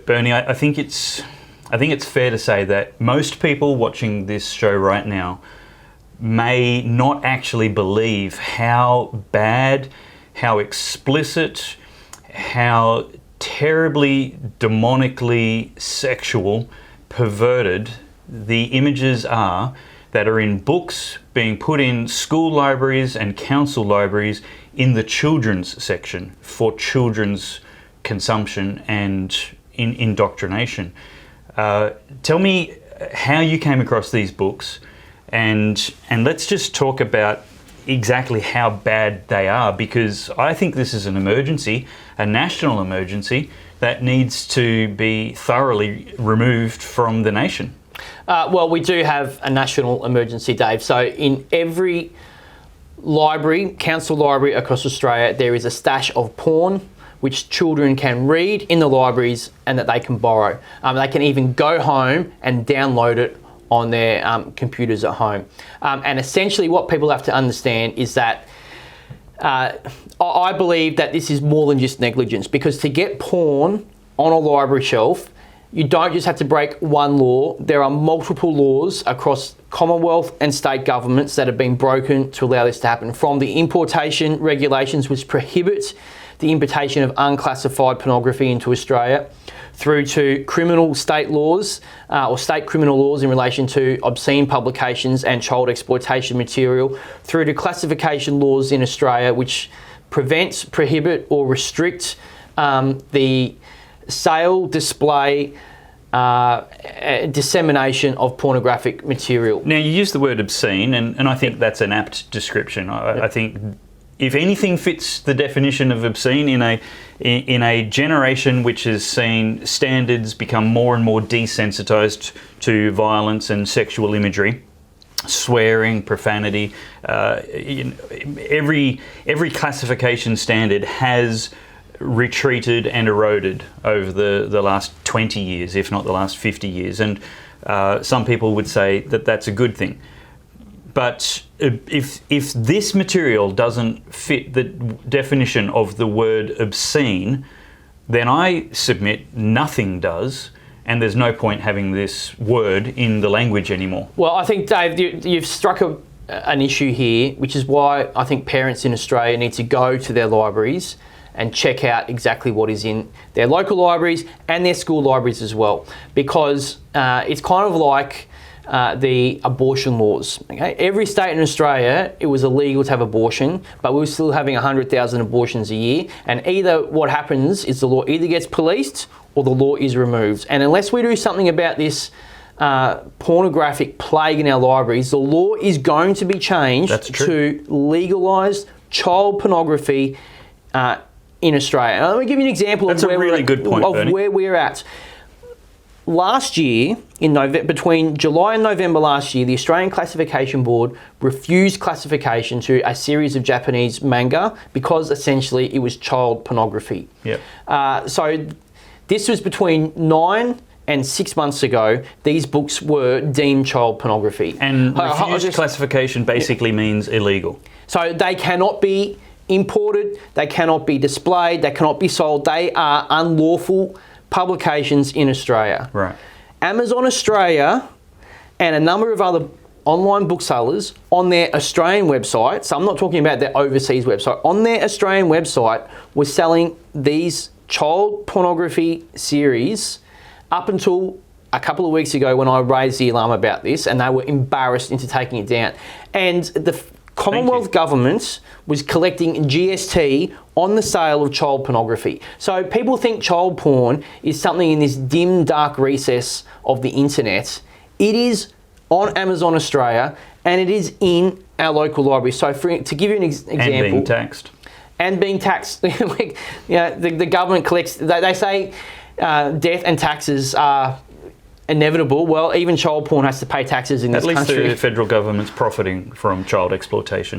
Bernie, I think it's fair to say that most people watching this show right now may not actually believe how bad, how explicit, how terribly demonically sexual, perverted the images are that are in books being put in school libraries and council libraries in the children's section for children's consumption and indoctrination. Tell me how you came across these books, and let's just talk about exactly how bad they are, because I think this is an emergency, a national emergency, that needs to be thoroughly removed from the nation. Well, we do have a national emergency, Dave. So in every library, council library across Australia, there is a stash of porn which children can read in the libraries and that they can borrow. They can even go home and download it on their computers at home. And essentially what people have to understand is that I believe that this is more than just negligence, because to get porn on a library shelf, you don't just have to break one law. There are multiple laws across Commonwealth and state governments that have been broken to allow this to happen, from the importation regulations which prohibit the importation of unclassified pornography into Australia, through to criminal state laws or state criminal laws in relation to obscene publications and child exploitation material, through to classification laws in Australia which prevent, prohibit or restrict the sale, display, dissemination of pornographic material. Now, you use the word obscene, and I think that's an apt description. I think if anything fits the definition of obscene in a generation which has seen standards become more and more desensitized to violence and sexual imagery, swearing, profanity, every classification standard has retreated and eroded over the last 20 years, if not the last 50 years. And some people would say that that's a good thing. But if this material doesn't fit the definition of the word obscene, then I submit nothing does, and there's no point having this word in the language anymore. Well, I think, Dave, you've struck an issue here, which is why I think parents in Australia need to go to their libraries and check out exactly what is in their local libraries and their school libraries as well, because it's kind of like the abortion laws. Okay? Every state in Australia, it was illegal to have abortion, but we were still having 100,000 abortions a year. And either what happens is the law either gets policed or the law is removed. And unless we do something about this pornographic plague in our libraries, the law is going to be changed to legalise child pornography in Australia. Let me give you an example of where we're at. Last year, between July and November last year, the Australian Classification Board refused classification to a series of Japanese manga because essentially it was child pornography. Yep. So this was between 9 and 6 months ago. These books were deemed child pornography. And refused classification basically means illegal. So they cannot be imported, they cannot be displayed, they cannot be sold. They are unlawful publications in Australia. Right. Amazon Australia and a number of other online booksellers on their Australian website, so I'm not talking about their overseas website, on their Australian website were selling these child pornography series up until a couple of weeks ago when I raised the alarm about this, and they were embarrassed into taking it down. And the Commonwealth government was collecting GST on the sale of child pornography. So people think child porn is something in this dim, dark recess of the internet. It is on Amazon Australia, and it is in our local library. So to give you an example... And being taxed. And being taxed. The government collects... They say death and taxes are inevitable. Well, even child porn has to pay taxes in this country. At least the federal government's profiting from child exploitation.